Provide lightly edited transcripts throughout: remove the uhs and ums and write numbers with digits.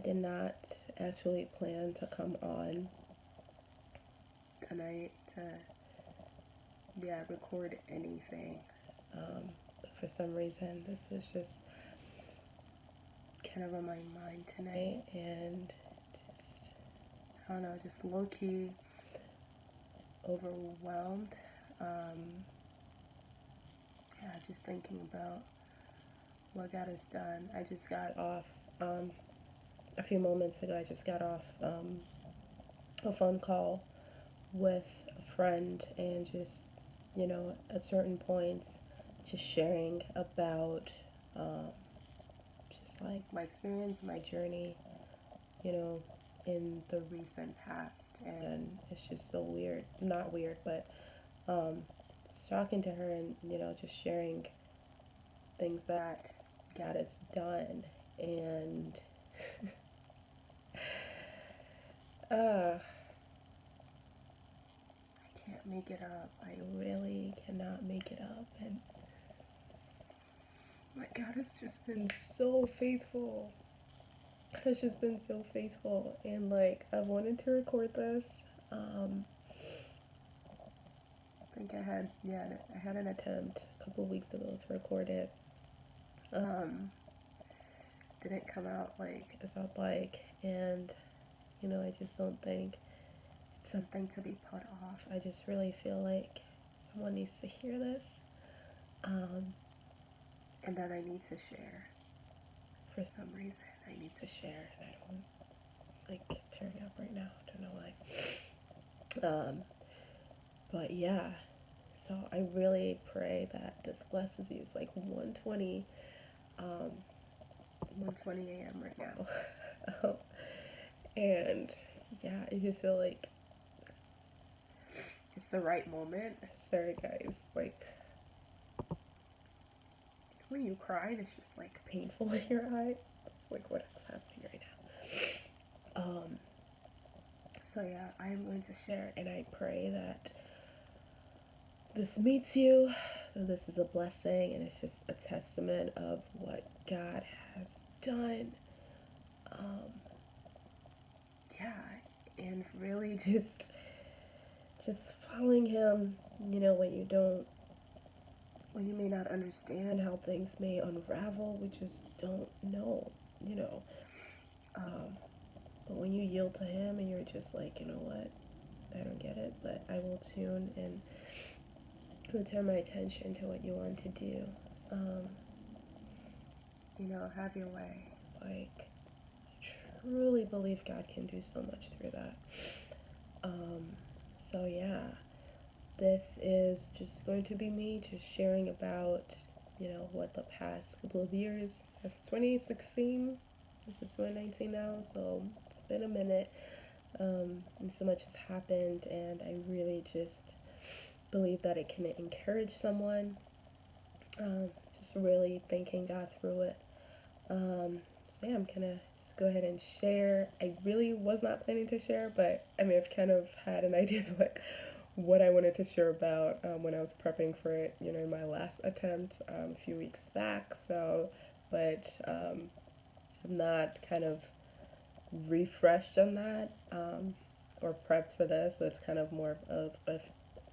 did not actually plan to come on tonight to, record anything. But for some reason, this was just kind of on my mind tonight, and just, I don't know, just low key overwhelmed. Just thinking about what God has done. I just got off a few moments ago. I just got off a phone call with a friend, and just, at certain points, just sharing about just like my experience, my journey, in the recent past. And it's just so weird, not weird, but just talking to her, and, just sharing things that God has done. And I can't make it up. I really cannot make it up. And my God has just been so faithful. God has just been so faithful. And like, I've wanted to record this. I think I had an attempt a couple weeks ago to record it. Didn't come out like as I'd like, and I just don't think it's something to be put off. I just really feel like someone needs to hear this, and that I need to share. For some reason, I need to share. And I don't like tearing up right now. I don't know why. But yeah, so I really pray that this blesses you. It's like 1:20 a.m. right now. And yeah, I just feel like it's the right moment. Sorry, guys. Like, when you cry, and it's just like painful in your eye. That's like what is happening right now. So yeah, I'm going to share, and I pray that this meets you, that this is a blessing, and it's just a testament of what God has done. And really just following Him. When you may not understand how things may unravel, we just don't know. But when you yield to Him, and you're just like, you know what, I don't get it, but I will tune and turn my attention to what you want to do. Have your way. Like, I truly believe God can do so much through that. So yeah, this is just going to be me just sharing about, what the past couple of years. It's 2016. This is 2019 now, so it's been a minute. And so much has happened, and I really just believe that it can encourage someone. Just really thanking God through it. So yeah, I'm gonna just go ahead and share. I really was not planning to share, but I mean, I've kind of had an idea of like what I wanted to share about when I was prepping for it, in my last attempt a few weeks back. So, but I'm not kind of refreshed on that or prepped for this, so it's kind of more of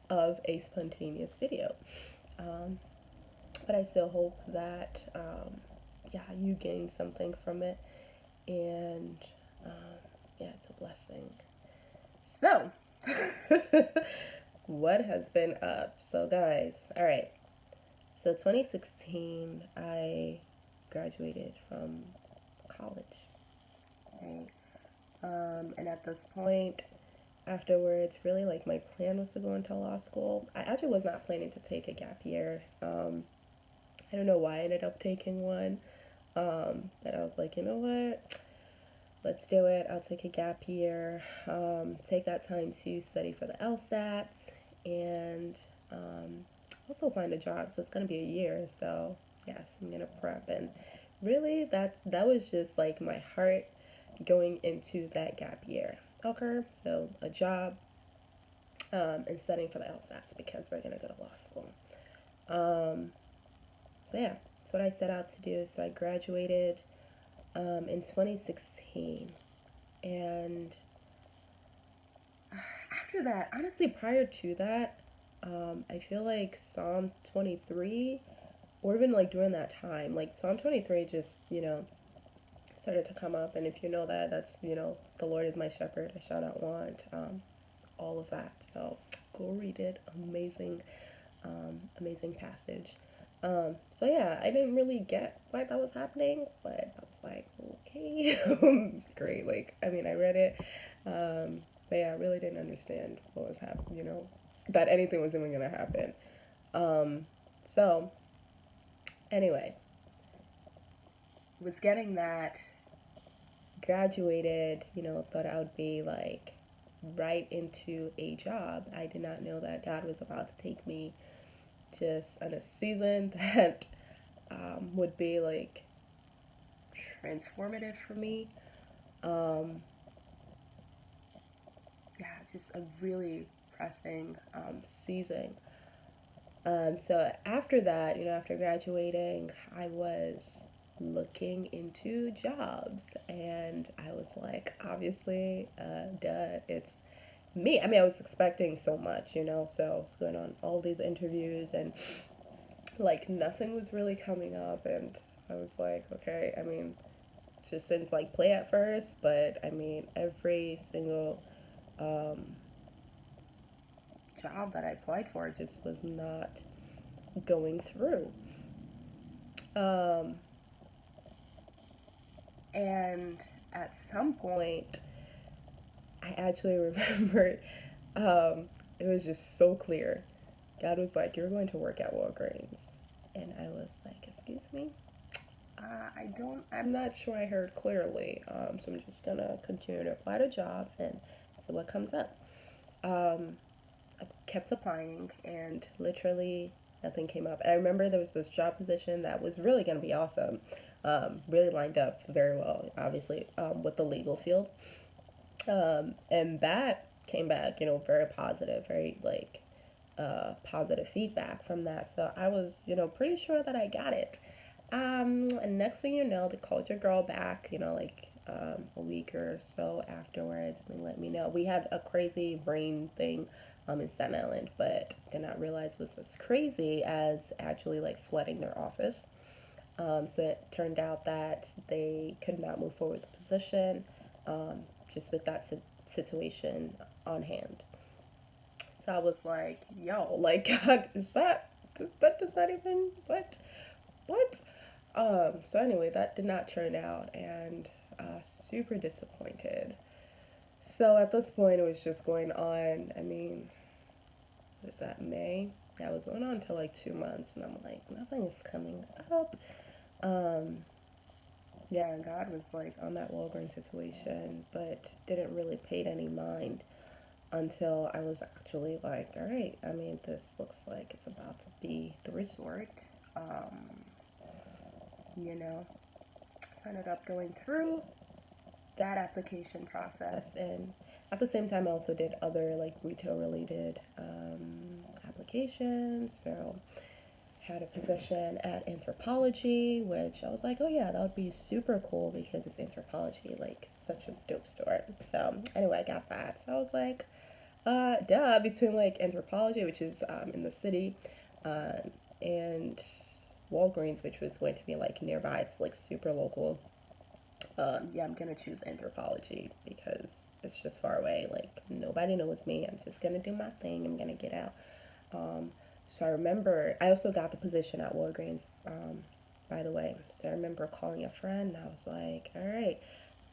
a spontaneous video. But I still hope that you gain something from it, and it's a blessing. So, what has been up? So, guys, all right. So, 2016, I graduated from college, right? And at this point, afterwards, really, like, my plan was to go into law school. I actually was not planning to take a gap year. I don't know why I ended up taking one. But I was like, you know what? Let's do it. I'll take a gap year, take that time to study for the LSATs, and also find a job. So it's going to be a year. So yes, I'm going to prep. And really, that was just like my heart going into that gap year. Okay, so a job and studying for the LSATs because we're going to go to law school. So yeah, that's what I set out to do. So I graduated in 2016. And after that, honestly, prior to that, I feel like Psalm 23, or even like during that time, like Psalm 23 just, started to come up. And if you know that, that's, the Lord is my shepherd, I shall not want, all of that. So go read it. Amazing, amazing passage. So yeah, I didn't really get why that was happening, but I was like, okay, great. Like, I mean, I read it, but yeah, I really didn't understand what was happening. That anything was even gonna happen. So anyway, was getting that, graduated. Thought I would be like right into a job. I did not know that God was about to take me just on a season that would be like transformative for me. Um, yeah, just a really pressing season. So after that, after graduating, I was looking into jobs, and I was like, obviously, duh, it's me. I mean, I was expecting so much, so I was going on all these interviews, and like nothing was really coming up. And I was like, okay, I mean, just since like play at first, but I mean, every single um, job that I applied for just was not going through. Um, and at some point, I actually remembered, it was just so clear. God was like, "You're going to work at Walgreens." And I was like, "Excuse me?" I'm not sure I heard clearly. So I'm just gonna continue to apply to jobs and see what comes up. Um, I kept applying, and literally nothing came up. And I remember there was this job position that was really gonna be awesome. Really lined up very well, obviously, with the legal field. And that came back, very positive, very like positive feedback from that. So I was, pretty sure that I got it. And next thing you know, they called your girl back, like a week or so afterwards, and they let me know. We had a crazy rain thing in Staten Island, but did not realize was as crazy as actually like flooding their office. So it turned out that they could not move forward with the position, just with that situation on hand. So I was like, yo, like, God, that does not even, what? So anyway, that did not turn out, and super disappointed. So at this point, it was just going on. I mean, what is that, May? That was going on until like 2 months, and I'm like, nothing is coming up. Um, yeah, and God was like on that Walgreens situation, but didn't really pay any mind until I was actually like, all right, I mean, this looks like it's about to be the resort. Um, you know, so I ended up going through that application process, and at the same time, I also did other like retail related applications. So had a position at Anthropologie, which I was like, oh yeah, that would be super cool because it's Anthropologie, like such a dope store. So anyway, I got that. So I was like, duh, between like Anthropologie, which is in the city, uh, and Walgreens, which was going to be like nearby. It's like super local. Yeah, I'm gonna choose Anthropologie because it's just far away. Like nobody knows me. I'm just gonna do my thing. I'm gonna get out. Um, so I remember I also got the position at Walgreens, by the way. So I remember calling a friend. And I was like, all right,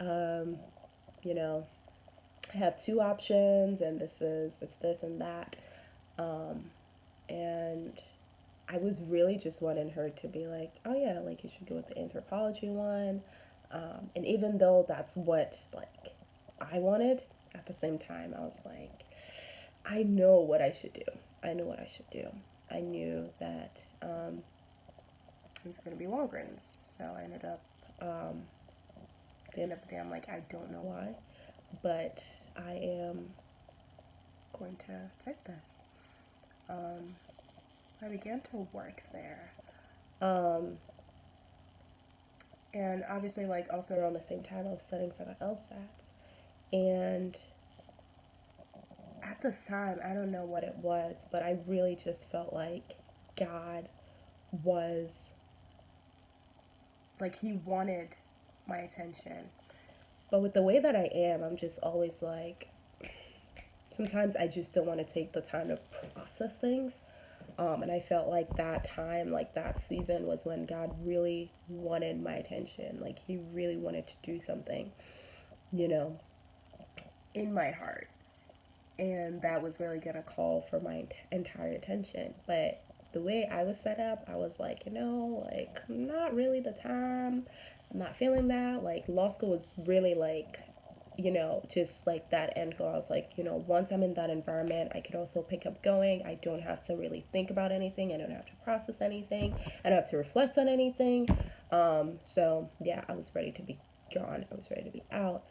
um, you know, I have two options, and it's this and that. Um, and I was really just wanting her to be like, oh yeah, like you should go with the Anthropologie one. And even though that's what like I wanted, at the same time I was like, I know what I should do. I know what I should do. I knew that it was going to be Walgreens. So I ended up, at the end of the day, I'm like, I don't know why, but I am going to take this. Um, so I began to work there. Um, And obviously, like, also around the same time, I was studying for the LSATs. And at this time, I don't know what it was, but I really just felt like God was, like, He wanted my attention. But with the way that I am, I'm just always like, sometimes I just don't want to take the time to process things. And I felt like that time, like that season, was when God really wanted my attention. Like, He really wanted to do something, you know, in my heart. And that was really going to call for my entire attention. But the way I was set up, I was like, like, not really the time. I'm not feeling that. Like, law school was really like, just like that end goal. I was like, once I'm in that environment, I could also pick up going. I don't have to really think about anything. I don't have to process anything. I don't have to reflect on anything. So yeah, I was ready to be gone. I was ready to be out.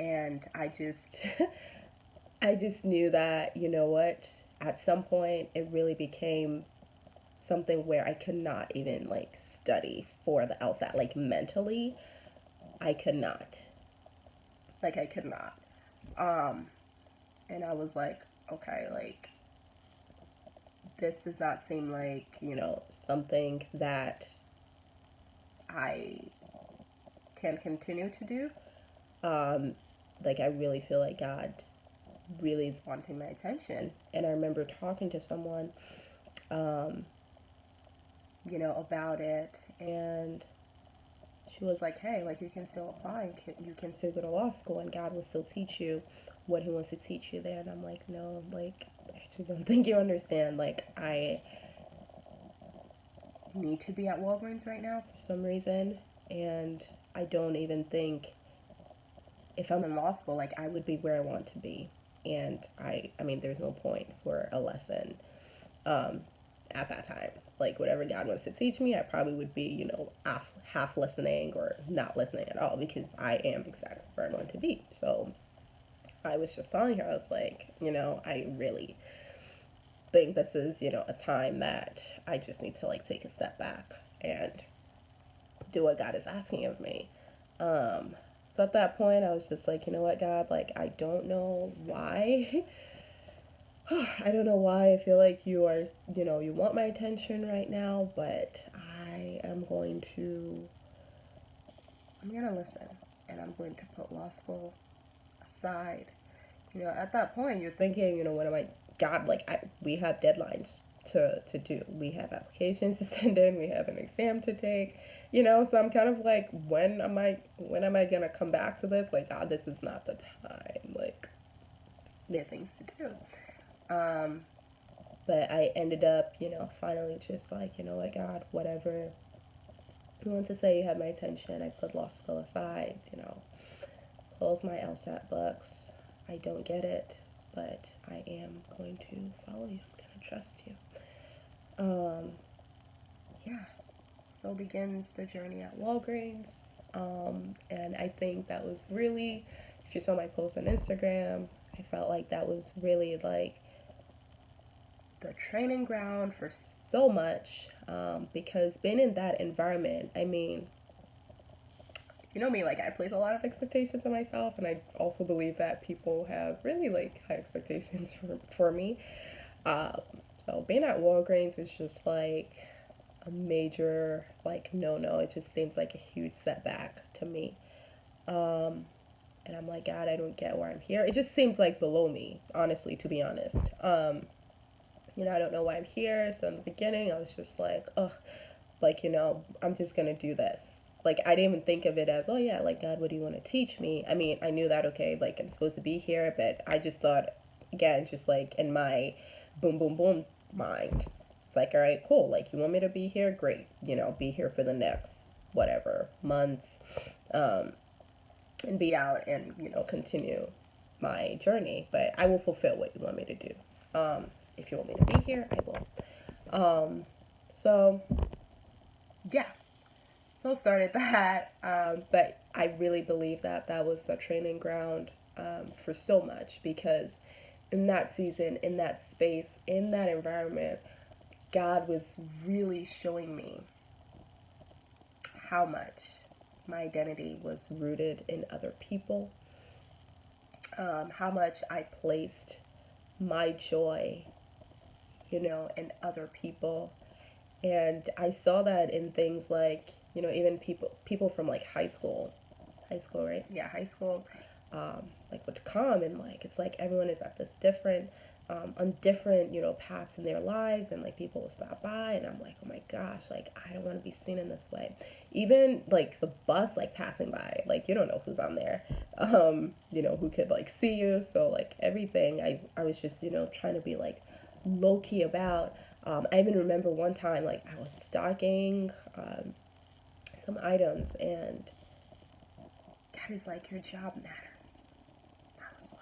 And I just, I just knew that, what, at some point it really became something where I could not even like study for the LSAT, like mentally. I could not. Like, I could not. Um, and I was like, okay, like, this does not seem like, something that I can continue to do. Um, like, I really feel like God really is wanting my attention. And I remember talking to someone, um, about it, and she was like, hey, like, you can still apply, you can still go to law school, and God will still teach you what He wants to teach you there. And I'm like, no, like, I actually don't think you understand. Like, I need to be at Walgreens right now for some reason, and I don't even think if I'm in law school, like, I would be where I want to be. And I mean, there's no point for a lesson um, at that time. Like, whatever God wants to teach me, I probably would be, half listening or not listening at all, because I am exactly where I want to be. So I was just telling her, I was like, I really think this is, a time that I just need to like take a step back and do what God is asking of me. Um, so at that point, I was just like, you know what, God, like, I don't know why. I don't know why I feel like you are, you want my attention right now, but I'm going to listen, and I'm going to put law school aside. At that point, you're thinking, what am I, God, like, we have deadlines to do. We have applications to send in. We have an exam to take, so I'm kind of like, when am I going to come back to this? Like, God, this is not the time. Like, there are things to do. But I ended up, finally just like, what, God, whatever you want to say, you have my attention. I put law school aside, close my LSAT books. I don't get it, but I am going to follow you. I'm going to trust you. Yeah. So begins the journey at Walgreens. And I think that was really, if you saw my post on Instagram, I felt like that was really like the training ground for so much, because being in that environment, I mean, you know me, like, I place a lot of expectations on myself, and I also believe that people have really like high expectations for me. Um, so being at Walgreens was just like a major like no. It just seems like a huge setback to me. Um, and I'm like, God, I don't get why I'm here. It just seems like below me, honestly, to be honest. I don't know why I'm here. So in the beginning, I was just like, ugh, like, I'm just gonna do this. Like, I didn't even think of it as, oh yeah, like, God, what do you want to teach me? I mean, I knew that, okay, like, I'm supposed to be here, but I just thought, again, just like in my boom, boom, boom mind, it's like, all right, cool. Like, you want me to be here? Great. Be here for the next whatever months, um, and be out and, continue my journey. But I will fulfill what you want me to do. If you want me to be here, I will. So yeah, so started that. But I really believe that that was the training ground, for so much, because in that season, in that space, in that environment, God was really showing me how much my identity was rooted in other people, how much I placed my joy, in other people. And I saw that in things like, even people from like high school, right? Yeah, high school, like would come and like it's like everyone is at this different on different paths in their lives, and like people will stop by and I'm like, oh my gosh, like I don't want to be seen in this way. Even like the bus like passing by, like you don't know who's on there, who could like see you. So like everything I was just trying to be like low key about. I even remember one time like I was stocking some items, and God is like, your job matters. I was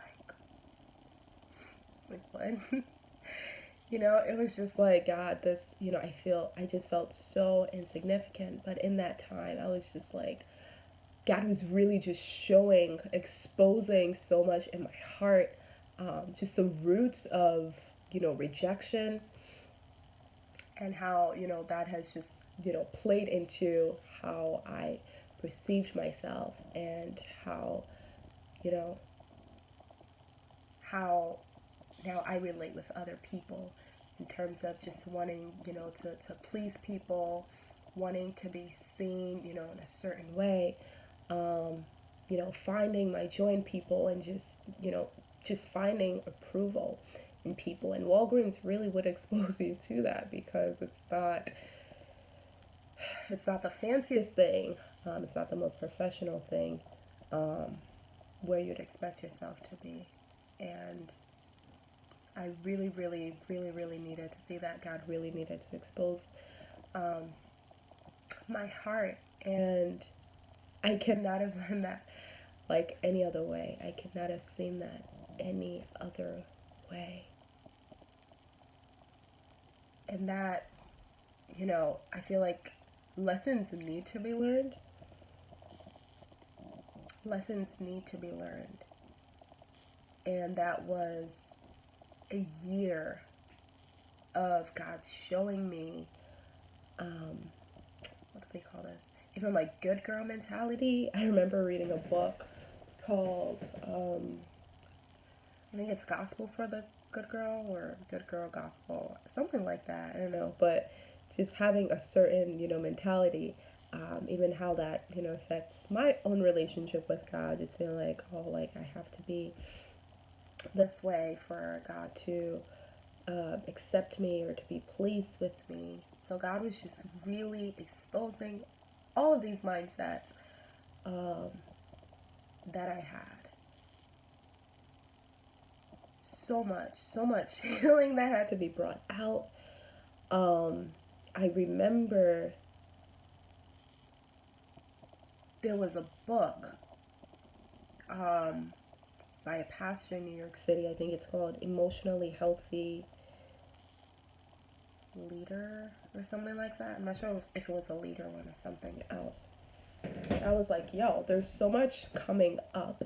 like what? It was just like, God, this, I just felt so insignificant. But in that time, I was just like, God was really just exposing so much in my heart, just the roots of, rejection, and how, that has just, played into how I perceived myself, and how, you know, how now I relate with other people in terms of just wanting, to please people, wanting to be seen, in a certain way, finding my joy in people, and just finding approval in people. And Walgreens really would expose you to that, because it's not the fanciest thing, it's not the most professional thing, where you'd expect yourself to be. And I really, really, really, really needed to see that. God really needed to expose um, my heart. And I could not have learned that like any other way. I could not have seen that any other way. And that, I feel like lessons need to be learned. Lessons need to be learned. And that was a year of God showing me, what do they call this? Even like good girl mentality. I remember reading a book called, I think it's Gospel for the Good Girl, or Good Girl Gospel, something like that. I don't know, but just having a certain, mentality, even how that, affects my own relationship with God. Just feeling like, oh, like I have to be this way for God to accept me or to be pleased with me. So God was just really exposing all of these mindsets um, that I had. So much healing that had to be brought out. I remember there was a book by a pastor in New York City. I think it's called Emotionally Healthy Leader or something like that. I'm not sure if it was a leader one or something else. I was like, yo, there's so much coming up,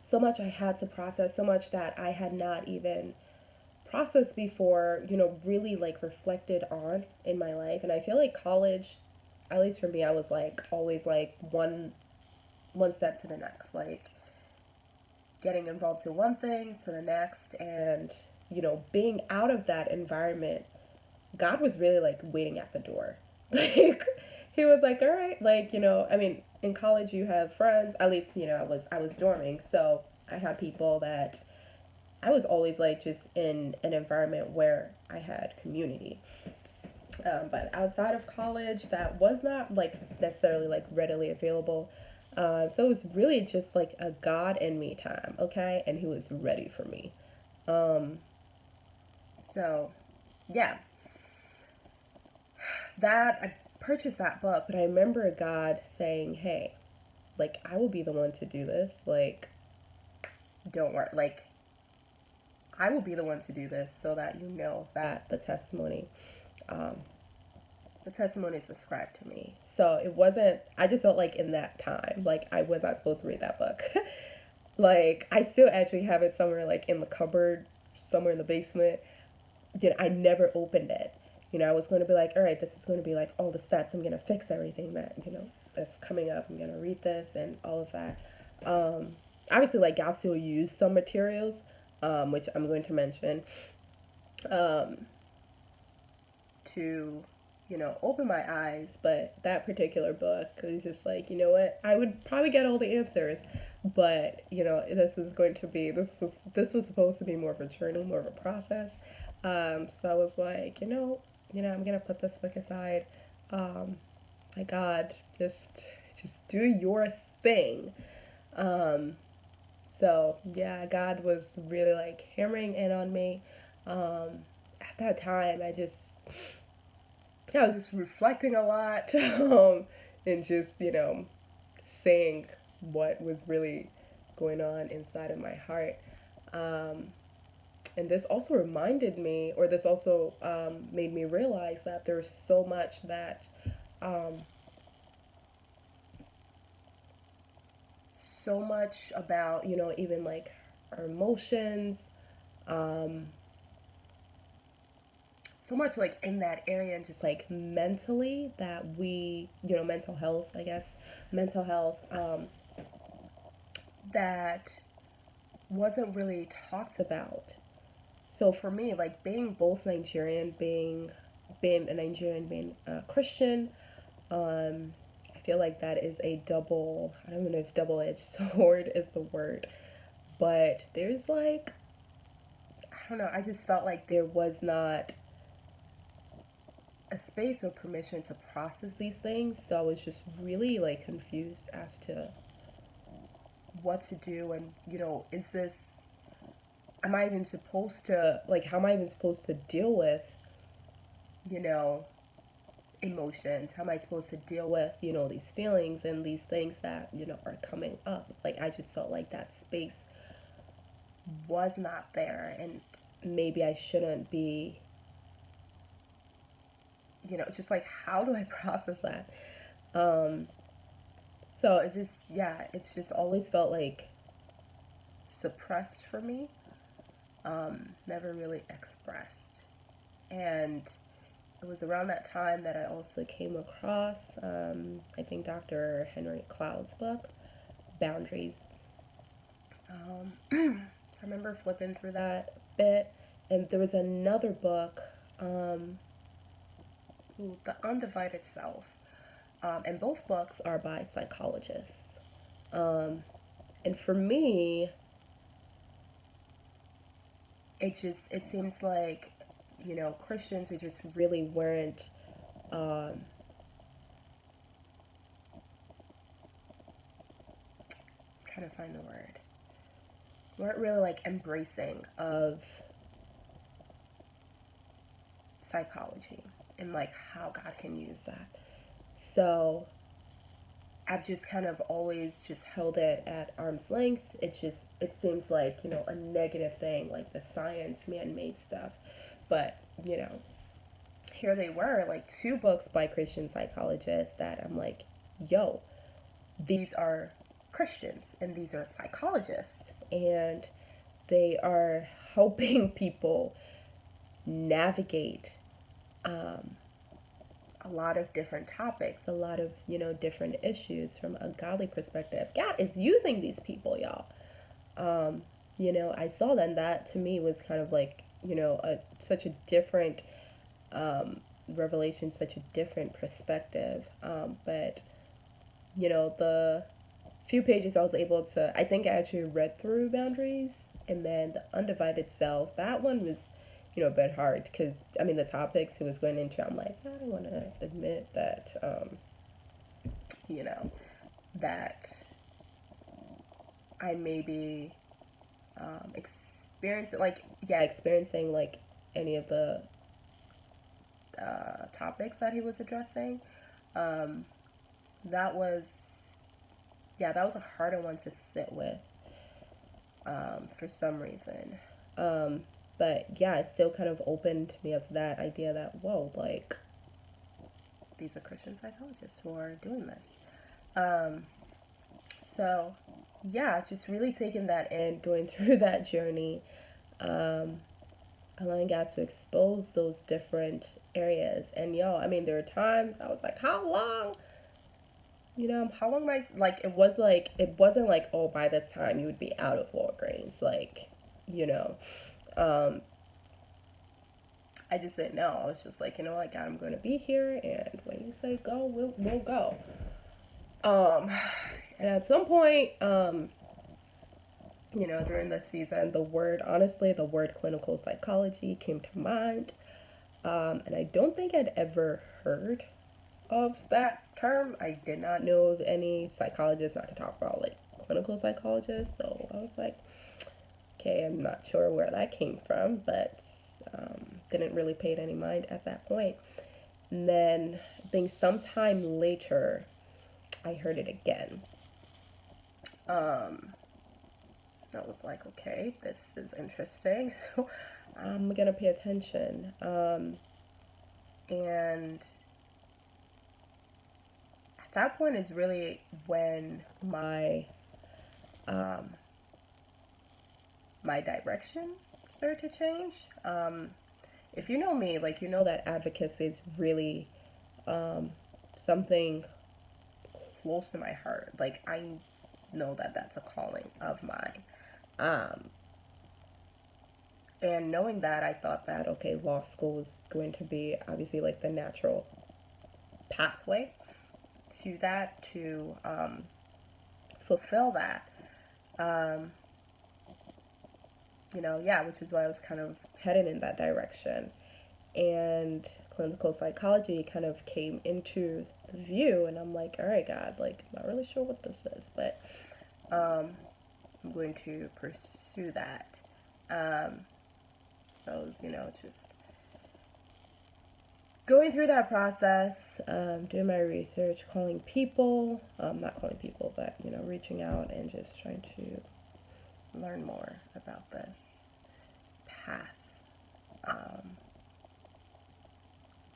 so much I had to process, so much that I had not even processed before, really like reflected on in my life. And I feel like college, at least for me, I was like always like one step to the next, like getting involved in one thing to the next. And being out of that environment, God was really like waiting at the door. Like he was like, all right, like, I mean, in college you have friends, at least, I was dorming, so I had people that I was always like just in an environment where I had community. But outside of college, that was not like necessarily like readily available. So it was really just like a God and me time, okay? And he was ready for me. Um, so yeah, that I purchased that book, but I remember God saying, "Hey, like I will be the one to do this. Like, don't worry. Like, I will be the one to do this, so that that um, the testimony is ascribed to me." So it wasn't. I just felt like in that time, like I was not supposed to read that book. Like I still actually have it somewhere, like in the cupboard, somewhere in the basement. I never opened it. I was going to be like, all right, this is going to be like all the steps. I'm going to fix everything that that's coming up. I'm gonna read this and all of that. Um, Obviously, like God still used some materials, which I'm going to mention, um, to open my eyes. But that particular book was just like, you know what, I would probably get all the answers, but this was supposed to be more of a journal, more of a process. So I was like, I'm gonna put this book aside. um, my God, just do your thing. um, so yeah, God was really like hammering in on me. At that time, I was just reflecting a lot, and just saying what was really going on inside of my heart. Um, and this also reminded me, or this also made me realize that there's um, so much about even like our emotions, um, so much like in that area, and just like mentally, that mental health, I guess, mental health, that wasn't really talked about. So for me, like being both Nigerian, being a Nigerian, being a Christian, I feel like that is a double. I don't even know if double-edged sword is the word, but there's like, I don't know. I just felt like there was not a space or permission to process these things. So I was just really like confused as to what to do, and is this, am I even supposed to, like, how am I even supposed to deal with, you know, emotions? How am I supposed to deal with, these feelings and these things that, are coming up? Like, I just felt like that space was not there, and maybe I shouldn't be, just like, how do I process that? Um, so yeah, it's just always felt like suppressed for me, never really expressed. And it was around that time that I also came across, I think, Dr. Henry Cloud's book, Boundaries. So I remember flipping through that a bit, and there was another book, um, The Undivided Self. And both books are by psychologists. Um, and for me, it seems like, Christians who just really weren't, um, I'm trying to find the word, weren't really like embracing of psychology and like how God can use that. So I've just kind of always just held it at arm's length. It seems like, a negative thing, like the science man-made stuff. But, here they were, like two books by Christian psychologists that I'm like, yo, these are Christians and these are psychologists, and they are helping people navigate, um, a lot of different topics, a lot of, different issues from a godly perspective. God is using these people, y'all. Um, I saw that, and that to me was kind of like, such a different, revelation, such a different perspective. But, the few pages I was able to, I think I actually read through Boundaries, and then The Undivided Self, that one was, a bit hard because, I mean, the topics it was going into, I'm like, I don't want to admit that, you know, that I may be, experiencing like any of the topics that he was addressing. Um, that was, yeah, that was a harder one to sit with, for some reason. Um, but yeah, it still kind of opened me up to that idea that, whoa, like, these are Christian psychologists who are doing this. Um, so yeah, just really taking that in, going through that journey, um, allowing God to expose those different areas. And yo, I mean, there are times I was like, how long? how long am I, it wasn't like, oh, by this time you would be out of Walgreens. Like, you know, um, I just said no. I was just like, you know what, God, I'm going to be here. And when you say go, we'll go. Um, and at some point, during this season, honestly, the word clinical psychology came to mind. And I don't think I'd ever heard of that term. I did not know of any psychologists, not to talk about like clinical psychologists. So I was like, okay, I'm not sure where that came from, but didn't really pay it any mind at that point. And then I think sometime later, I heard it again. I was like, okay, this is interesting. So I'm gonna pay attention. And at that point is really when um, my direction started to change. If you know me, like, you know that advocacy is really something close to my heart. Like, I know that that's a calling of mine. Um, and knowing that, I thought that, okay, law school was going to be obviously like the natural pathway to that, to fulfill that. Um, yeah, which is why I was kind of headed in that direction. And clinical psychology kind of came into the view, and I'm like, all right, God, like, I'm not really sure what this is, but I'm going to pursue that. So it was, just going through that process, doing my research, calling people, not calling people, but, reaching out and just trying to learn more about this path.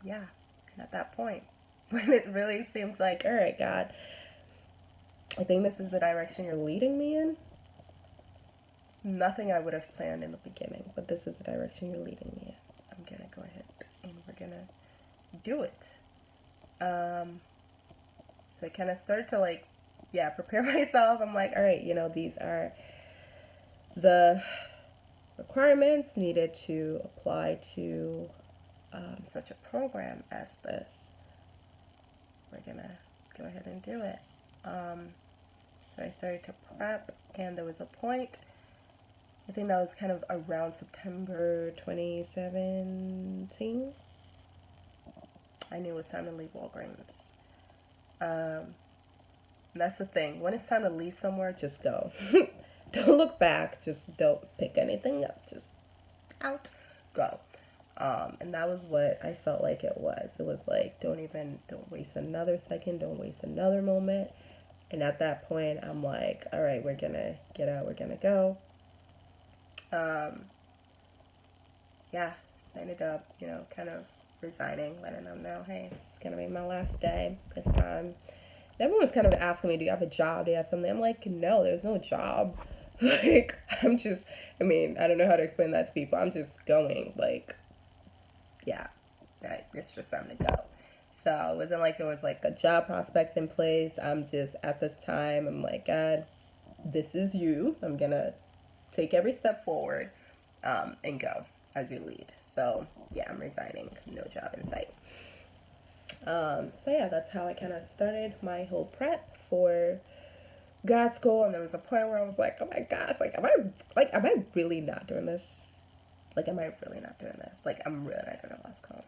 Yeah, and at that point, when it really seems like, all right, God, I think this is the direction you're leading me in. Nothing I would have planned in the beginning, but this is the direction you're leading me in. I'm gonna go ahead and we're gonna do it. So I kind of started to prepare myself. I'm like, all right, these are the requirements needed to apply to such a program as this. We're gonna go ahead and do it. So I started to prep, and there was a point, I think that was kind of around September 2017. I knew it was time to leave Walgreens. That's the thing. When it's time to leave somewhere, just go. Don't look back. Just don't pick anything up. Just out, go. And that was what I felt like it was. It was like, don't waste another second. Don't waste another moment. And at that point, I'm like, all right, we're gonna get out. We're gonna go. Yeah, just ended up, kind of resigning, letting them know, hey, it's gonna be my last day this time. And everyone was kind of asking me, do you have a job? Do you have something? I'm like, no, there's no job. Like, I don't know how to explain that to people. I'm just going, like, yeah, it's just time to go. So it wasn't like there was like a job prospect in place. I'm just, at this time, I'm like, God, this is you. I'm gonna take every step forward and go as you lead. So yeah, I'm resigning. No job in sight. So yeah, that's how I kind of started my whole prep for grad school. And there was a point where I was like, oh my gosh, am I really not doing this? Like, am I really not doing this? Like, I'm really not doing a law school.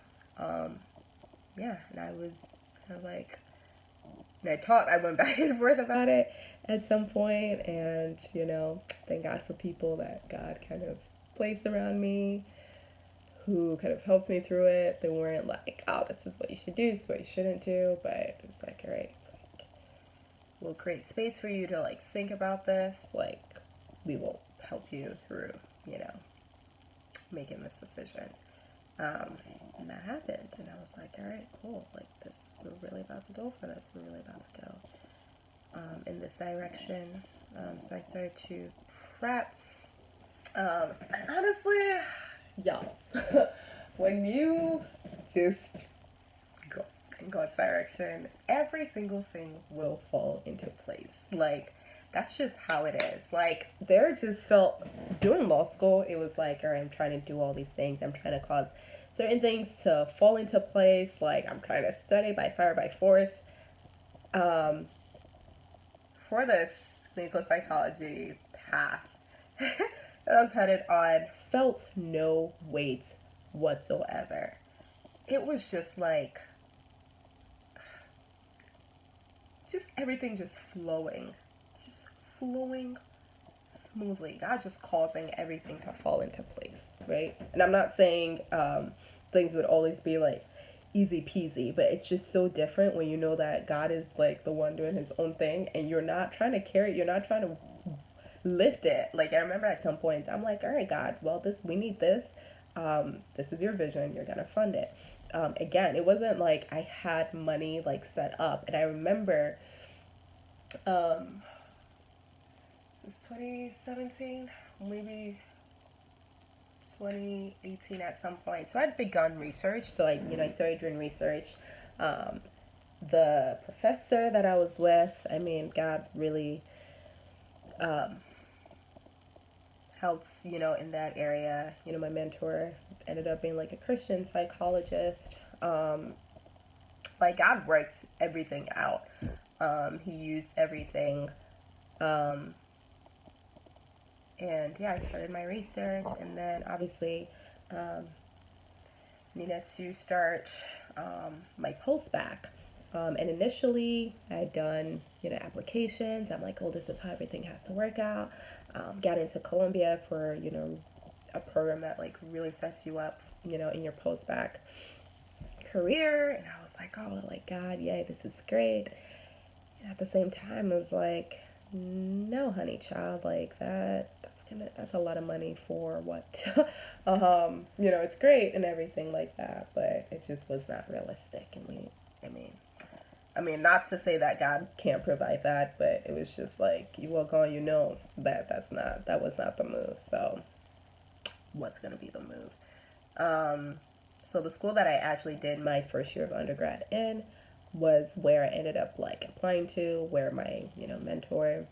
Yeah, and I was kind of like, and I went back and forth about it at some point, and, thank God for people that God kind of placed around me who kind of helped me through it. They weren't like, oh, this is what you should do, this is what you shouldn't do, but it was like, all right, like, we'll create space for you to, like, think about this, like, we will help you through, making this decision. And that happened, and I was like, all right, cool, like, we're really about to go for this, we're really about to go in this direction. So I started to prep. And honestly, y'all, when you just go, in God's direction, every single thing will fall into place. Like, that's just how it is. Like, there just felt, during law school, it was like, all right, I'm trying to do all these things. I'm trying to cause certain things to fall into place. Like, I'm trying to study by fire, by force. Um, for this clinical psychology path that I was headed on, felt no weight whatsoever. It was just like, just everything just flowing smoothly. God just causing everything to fall into place, right? And I'm not saying things would always be like easy peasy, but it's just so different when you know that God is like the one doing his own thing and you're not trying to carry it, you're not trying to lift it. Like, I remember at some points, I'm like, all right, God, well, we need this. This is your vision. You're going to fund it. Again, it wasn't like I had money like set up. And I remember, um, this is 2017, maybe 2018 at some point. So I'd begun research. So I started doing research. Um, the professor that I was with, I mean, God really, um, helps, in that area. My mentor ended up being like a Christian psychologist. Like, God worked everything out. He used everything. Um, and yeah, I started my research, and then obviously um, needed to start my post-bac. And initially, I had done, applications. I'm like, oh, this is how everything has to work out. Got into Columbia for, a program that like really sets you up, in your post-bac career. And I was like, oh, like, God, yay, this is great. And at the same time, it was like, no, honey child, like that's a lot of money for what? It's great and everything like that, but it just was not realistic. And not to say that God can't provide that, but it was just like, you walk on, that was not the move. So what's going to be the move? So the school that I actually did my first year of undergrad in was where I ended up like applying to, where my, mentor,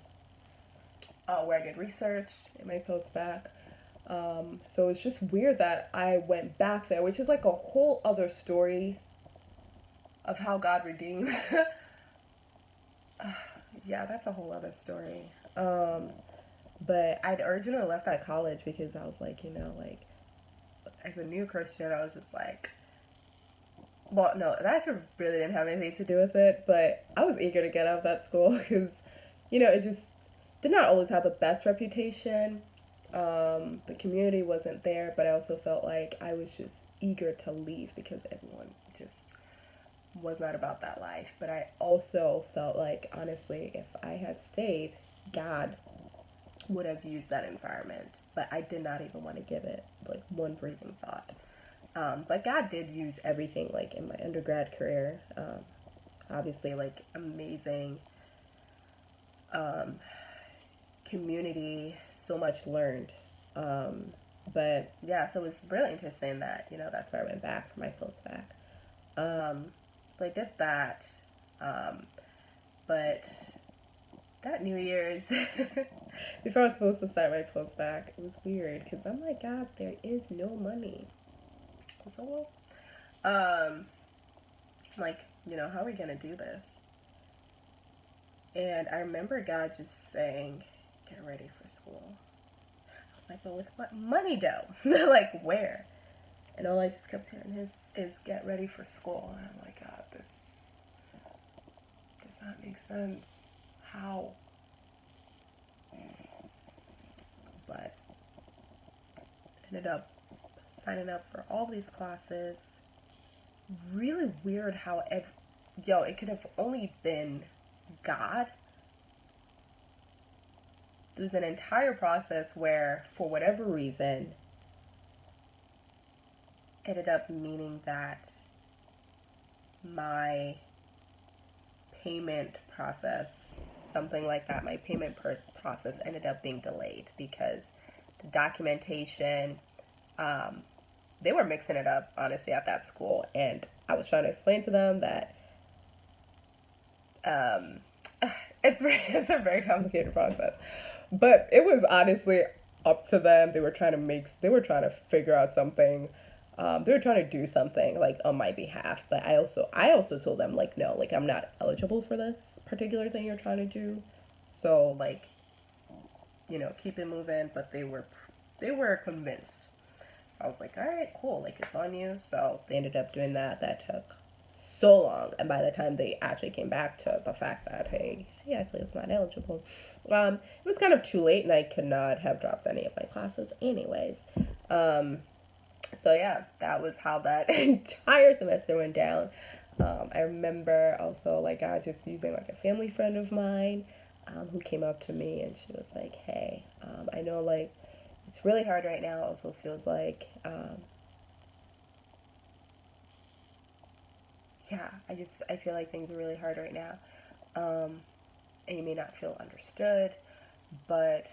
where I did research in my post-bac. So it's just weird that I went back there, which is like a whole other story of how God redeems. Yeah, that's a whole other story. But I'd originally left that college because I was like, like, as a new Christian, I was just like, well, no, that actually really didn't have anything to do with it, but I was eager to get out of that school because, it just did not always have the best reputation. The community wasn't there, but I also felt like I was just eager to leave because everyone just was not about that life. But I also felt like, honestly, if I had stayed, God would have used that environment. But I did not even want to give it like one breathing thought. But God did use everything, like in my undergrad career. Obviously, like, amazing community, so much learned. But yeah, so it was really interesting that, that's where I went back for my post-bac. So I did that. But that New Year's, before I was supposed to start my post-bac, it was weird because I'm like, God, there is no money. So, like, how are we going to do this? And I remember God just saying, get ready for school. I was like, but with what money though? Like, where? And all I just kept hearing is get ready for school. And I'm like, God, this does not make sense. How? But ended up signing up for all these classes. Really weird how it could have only been God. There's an entire process where, for whatever reason, ended up meaning that my payment process, something like that, my payment process ended up being delayed because the documentation, they were mixing it up, honestly, at that school. And I was trying to explain to them that Um, it's a very complicated process, but it was honestly up to them. They were trying to figure out something. They were trying to do something like on my behalf, but I also told them like no, like I'm not eligible for this particular thing you're trying to do. So like, keep it moving. But they were convinced. So I was like, all right, cool, like it's on you. So they ended up doing that. That took so long, and by the time they actually came back to the fact that hey, she actually is not eligible, it was kind of too late, and I could not have dropped any of my classes anyways. Um, so yeah, that was how that entire semester went down. I remember also like I was just using like a family friend of mine, who came up to me and she was like, "Hey, I know like it's really hard right now. It also feels like, yeah, I feel like things are really hard right now, um, and you may not feel understood, but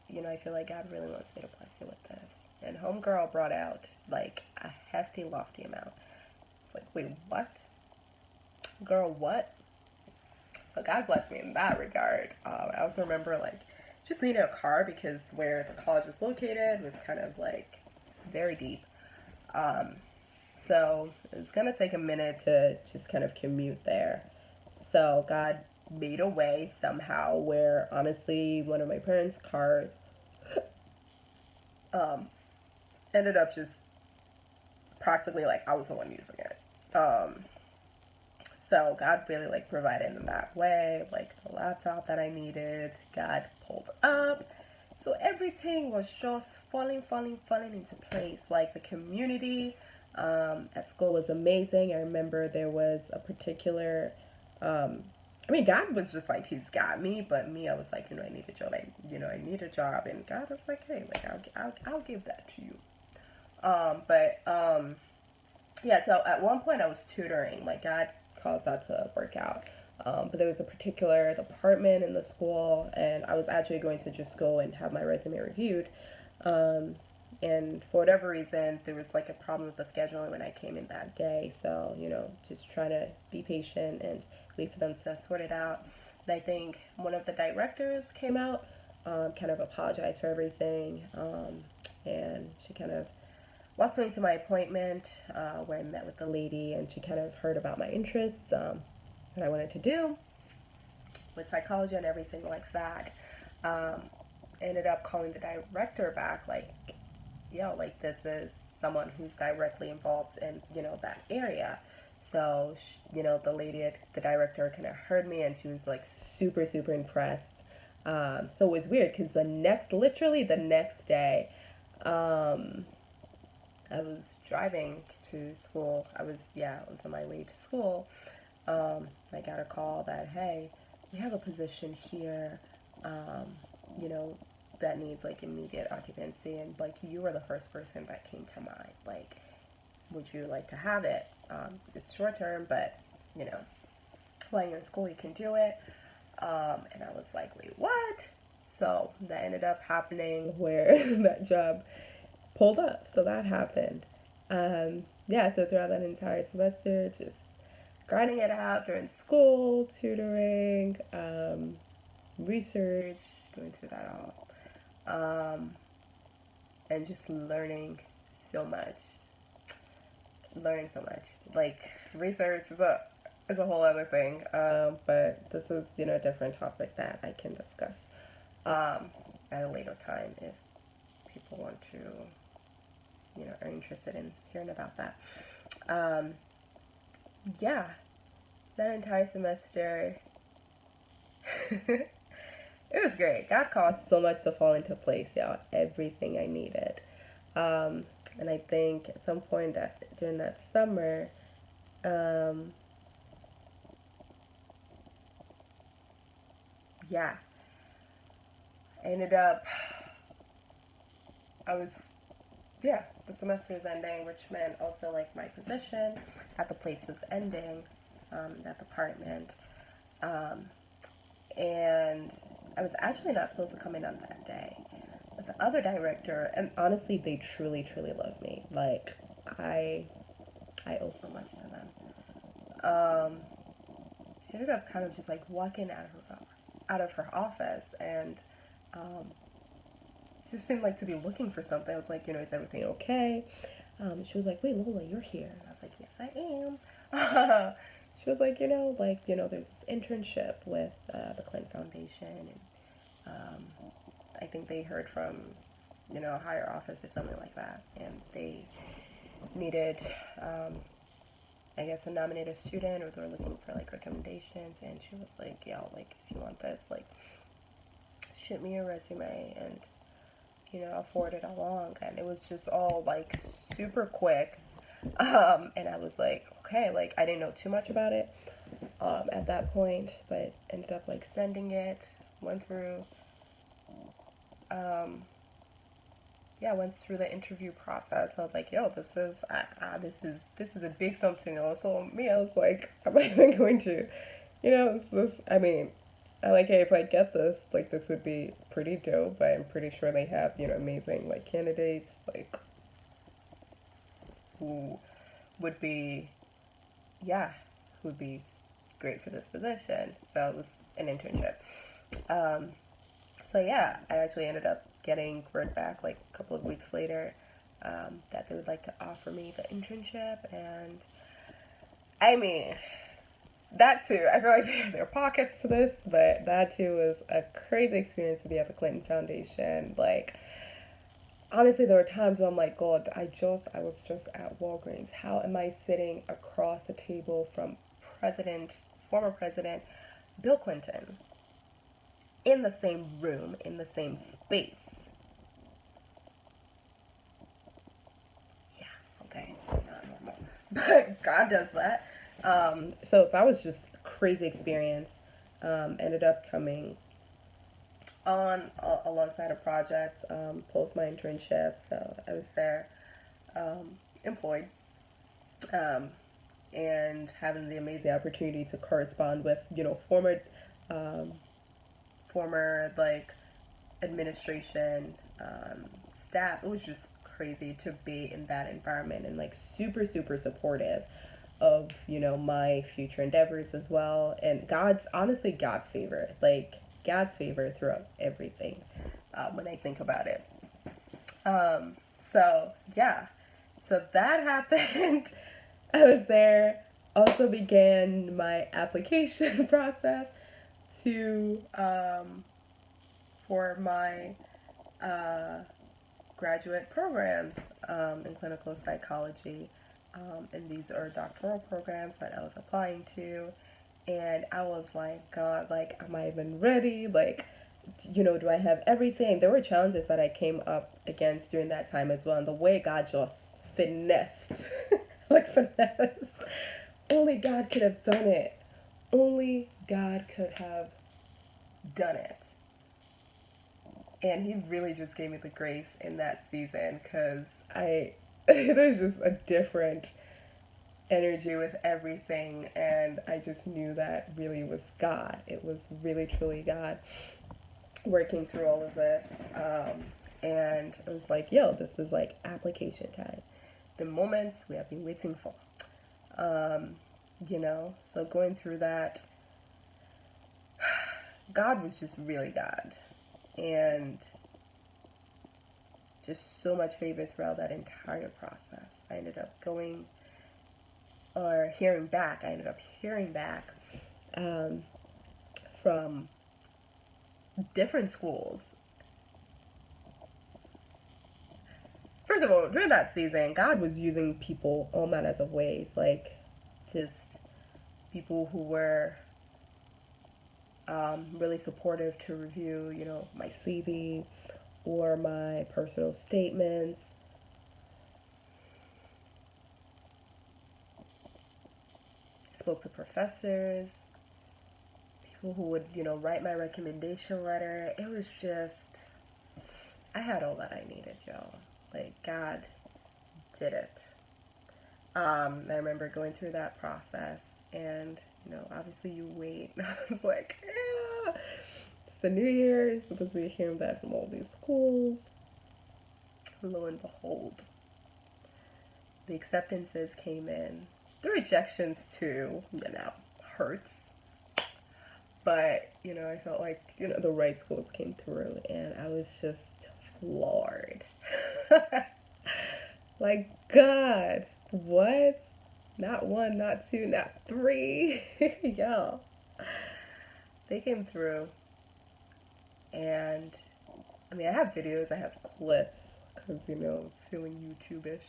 I feel like God really wants me to bless you with this." And homegirl brought out like a hefty, lofty amount. It's like, wait, what? Girl, what? So God bless me in that regard. I also remember like just needing a car because where the college was located was kind of like very deep. Um, so it was gonna take a minute to just kind of commute there. So God made a way somehow where honestly one of my parents' cars um, ended up just practically like I was the one using it. So God really like provided in that way, like the laptop that I needed, God pulled up. So everything was just falling into place. Like the community at school was amazing. I remember there was a particular, I mean, God was just like, He's got me, but me, I was like, I need a job. I need a job, and God was like, hey, like I'll give that to you. But yeah, so at one point I was tutoring. Like God caused that to work out. But there was a particular department in the school, and I was actually going to just go and have my resume reviewed. Um, and for whatever reason, there was like a problem with the scheduling when I came in that day. So, just trying to be patient and wait for them to sort it out. And I think one of the directors came out, kind of apologized for everything, and she kind of walked me to my appointment where I met with the lady, and she kind of heard about my interests, what I wanted to do with psychology and everything like that. Um, Ended up calling the director back, like, like this is someone who's directly involved in that area. So the lady, the director, kind of heard me, and she was like super super impressed. So it was weird because literally the next day, um, I was driving to school. I was on my way to school. I got a call that, hey, we have a position here, um, you know, that needs like immediate occupancy, and like you were the first person that came to mind. Like, would you like to have it? It's short term, but you know, while you're in school, you can do it. And I was like, wait, what? So that ended up happening where that job pulled up. So that happened. Yeah, so throughout that entire semester, just grinding it out during school, tutoring, research, going through that all. Um, and just so much. Learning so much. Like research is a whole other thing. But this is a different topic that I can discuss at a later time if people want to are interested in hearing about that. Um, yeah, that entire semester, it was great. God caused so much to fall into place, y'all. Everything I needed. And I think at some point during that summer, um, yeah, I ended up, I was, yeah, the semester was ending, which meant also like my position at the place was ending, that department. Um, and I was actually not supposed to come in on that day. But the other director, and honestly, they truly, truly love me. Like, I owe so much to them. Um, she ended up kind of just like walking out of her office, and she just seemed like to be looking for something. I was like, is everything okay? She was like, wait, Lola, you're here. And I was like, yes, I am. She was like, there's this internship with the Clinton Foundation, and I think they heard from, a higher office or something like that, and they needed, I guess, a nominated student, or they were looking for like recommendations. And she was like, yo, like, if you want this, like, shoot me your resume, and I'll forward it along. And it was just all like super quick. And I was like, okay, like, I didn't know too much about it at that point, but ended up like sending it, went through, went through the interview process. I was like, yo, this is a big something. Also, me, I was like, am I even going to, I mean, I like, hey, if I get this, like, this would be pretty dope, but I'm pretty sure they have, amazing, like, candidates, like, who would be, yeah, who would be great for this position. So it was an internship. Um, so yeah, I actually ended up getting word back like a couple of weeks later that they would like to offer me the internship. And I mean, that too, I feel like there are pockets to this, but that too was a crazy experience to be at the Clinton Foundation. Like, honestly, there were times where I'm like, God, I was just at Walgreens. How am I sitting across the table from former President Bill Clinton, in the same room, in the same space? Yeah, okay, not normal. But God does that. So that was just a crazy experience. Ended up coming on alongside a project post my internship. So I was there employed, um, and having the amazing opportunity to correspond with, um, former like administration staff. It was just crazy to be in that environment, and like super super supportive of my future endeavors as well. And God's favor, like God's favor throughout everything, when I think about it. So yeah, so that happened. I was there. Also began my application process to for my graduate programs in clinical psychology. And these are doctoral programs that I was applying to. And I was like, God, like, am I even ready? Like, do I have everything? There were challenges that I came up against during that time as well. And the way God just finessed, like, finesse. Only God could have done it. Only God could have done it. And he really just gave me the grace in that season, because there's just a different energy with everything, and I just knew that really was God. It was really truly God working through all of this. And it was like, yo, this is like application time. The moments we have been waiting for. So going through that, God was just really God. And just so much favor throughout that entire process. I ended up hearing back from different schools. First of all, during that season, God was using people all manners of ways, like just people who were really supportive to review, my CV or my personal statements. I spoke to professors, people who would, write my recommendation letter. It was just, I had all that I needed, y'all. Like, God did it. I remember going through that process, and, obviously you wait. I was like, yeah, it's the new year, you're supposed to be hearing that from all these schools. Lo and behold, the acceptances came in. The rejections too, hurts. But, I felt like, the right schools came through and I was just floored. Like, God, what? Not one, not two, not three. Yo, they came through. And, I mean, I have videos, I have clips, because, I was feeling YouTube-ish.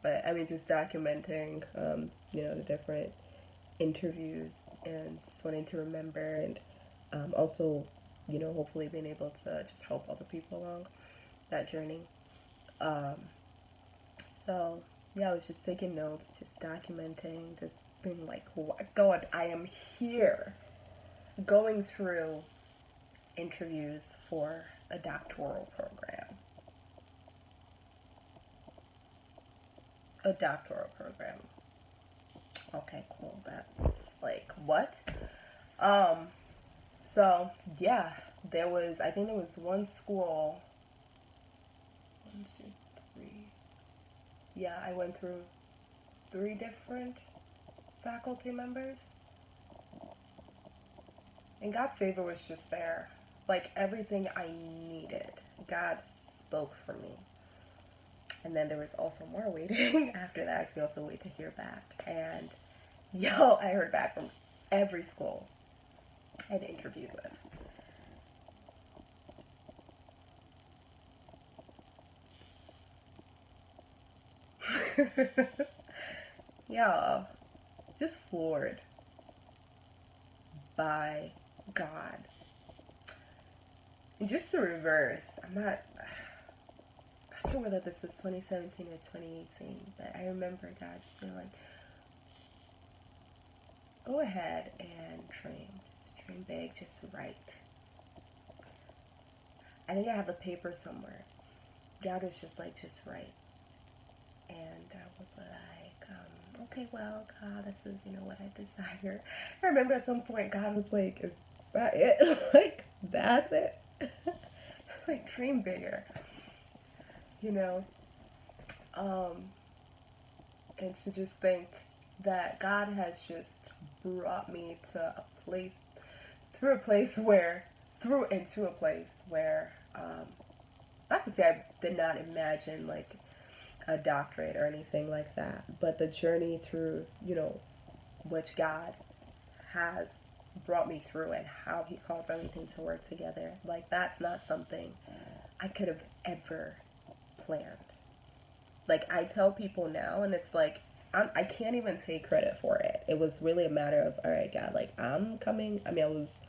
But, I mean, just documenting, the different interviews and just wanting to remember and also, hopefully being able to just help other people along that journey. Um, so, yeah, I was just taking notes, just documenting, just being like, oh my God, I am here. Going through interviews for a doctoral program. A doctoral program. Okay, cool. That's like, what? Um, so, yeah, I think there was one school. One, two, three. Yeah, I went through 3 different faculty members. And God's favor was just there. Like everything I needed, God spoke for me. And then there was also more waiting after that, because you also wait to hear back. And I heard back from every school I'd interviewed with. Yeah, just floored by God. And just to reverse, I'm not sure whether this was 2017 or 2018, but I remember God just being like, go ahead and dream. Just dream big, just write. I think I have the paper somewhere. God was just like, just write. And I was like, okay, well, God, this is, what I desire. I remember at some point God was like, is that it? Like, that's it? Like, dream bigger, you know? Um, and to just think that God has just brought me to a place, into a place where, not to say I did not imagine like a doctorate or anything like that, but the journey through, which God has brought me through and how he calls everything to work together, like that's not something I could have ever planned. Like I tell people now, and it's like I can't even take credit for it. It was really a matter of, all right, God, like I'm coming. I mean, I was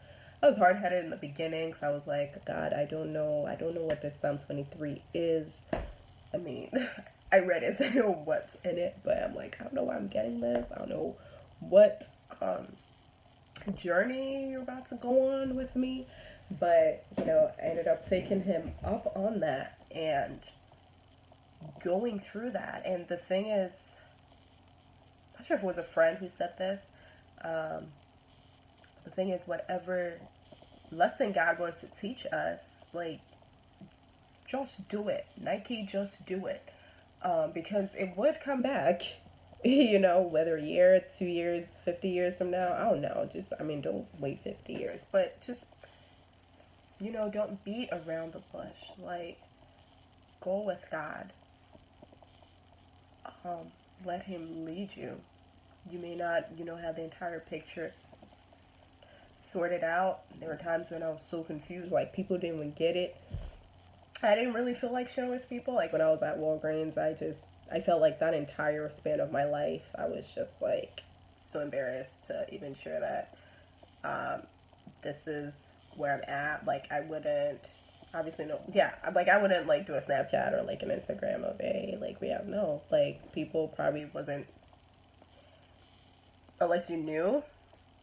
hard headed in the beginning because I was like, God, I don't know what this Psalm 23 is. I mean, I read it, so I know what's in it, but I'm like, I don't know why I'm getting this. I don't know what journey you're about to go on with me, but I ended up taking him up on that and going through that. And the thing is, I'm not sure if it was a friend who said this. Um, the thing is, whatever lesson God wants to teach us, like, just do it. Nike, just do it. Because it would come back, whether a year, 2 years, 50 years from now, I don't know. Don't wait 50 years, but just, don't beat around the bush. Like, go with God. Um, Let Him lead you. You may not, have the entire picture sorted out. There were times when I was so confused, like, people didn't even get it. I didn't really feel like sharing with people. Like when I was at Walgreens, I felt like that entire span of my life, I was just like so embarrassed to even share that. Um, this is where I'm at. Like I wouldn't, obviously no, yeah, like I wouldn't like do a Snapchat or like an Instagram of a like we have no like people probably wasn't unless you knew.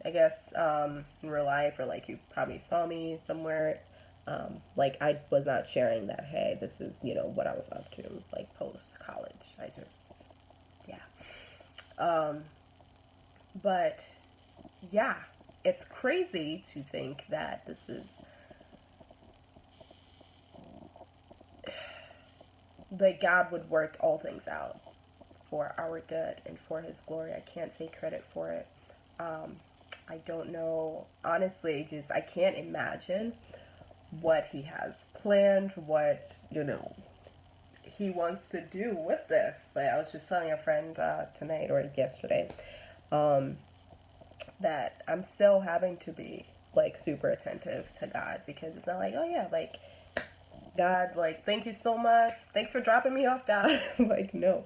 I guess in real life or like you probably saw me somewhere. Like I was not sharing that. Hey, this is what I was up to like post college. I just yeah. Um, but yeah, it's crazy to think that this is that God would work all things out for our good and for His glory. I can't take credit for it. Um, I don't know. Honestly, just I can't imagine what he has planned, what, he wants to do with this. But I was just telling a friend tonight or yesterday um, that I'm still having to be like super attentive to God, because it's not like, oh yeah, like God, like thank you so much, thanks for dropping me off, God. Like no,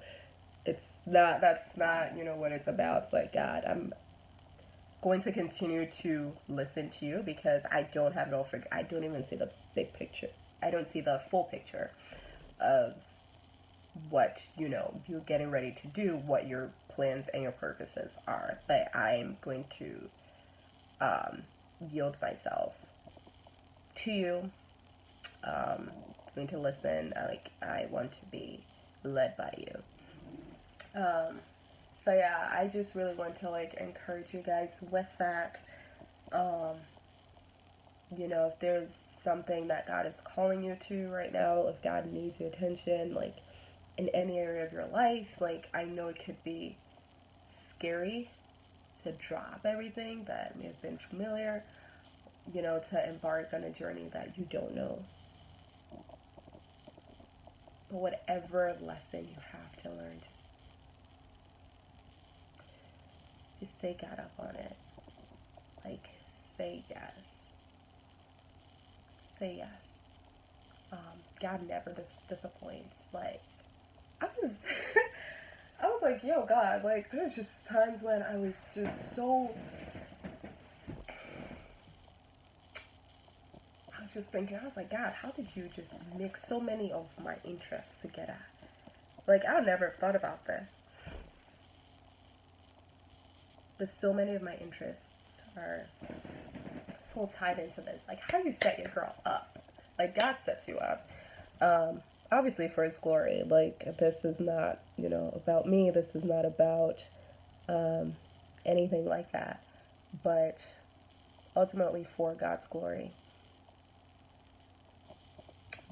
it's not. That's not what it's about. It's like, God, I'm going to continue to listen to you because I don't have it all figured. I don't even see the big picture. I don't see the full picture of what you're getting ready to do, what your plans and your purposes are. But I'm going to um, yield myself to you. Going to listen. I want to be led by you. So yeah, I just really want to like encourage you guys with that. Um, if there's something that God is calling you to right now, if God needs your attention, like in any area of your life, like I know it could be scary to drop everything that may have been familiar, to embark on a journey that you don't know. But whatever lesson you have to learn, just say God up on it. Like say yes. Say yes. God never disappoints. Like I was I was like, yo, God, like there's just times when I was just so I was just thinking, I was like, God, how did you just mix so many of my interests together? Like I never thought about this. But so many of my interests are so tied into this. Like how you set your girl up. Like God sets you up. Obviously for his glory. Like this is not, about me. This is not about anything like that. But ultimately for God's glory.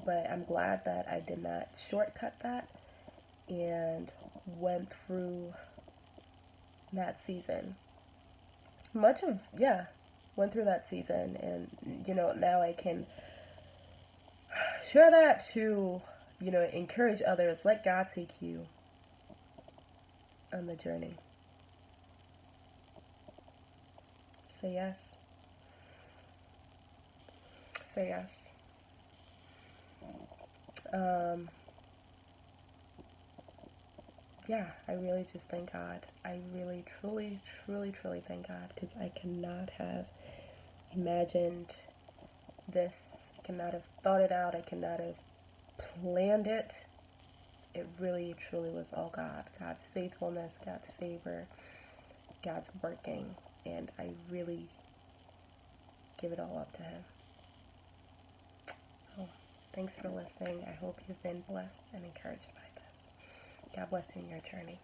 But I'm glad that I did not shortcut that and went through that season. Went through that season, and now I can share that to, encourage others. Let God take you on the journey. Say yes. Say yes. Um, yeah, I really just thank God. I really, truly, truly, truly thank God, because I cannot have imagined this. I cannot have thought it out. I cannot have planned it. It really, truly was all God. God's faithfulness, God's favor, God's working. And I really give it all up to Him. So, thanks for listening. I hope you've been blessed and encouraged by this. God bless you in your journey.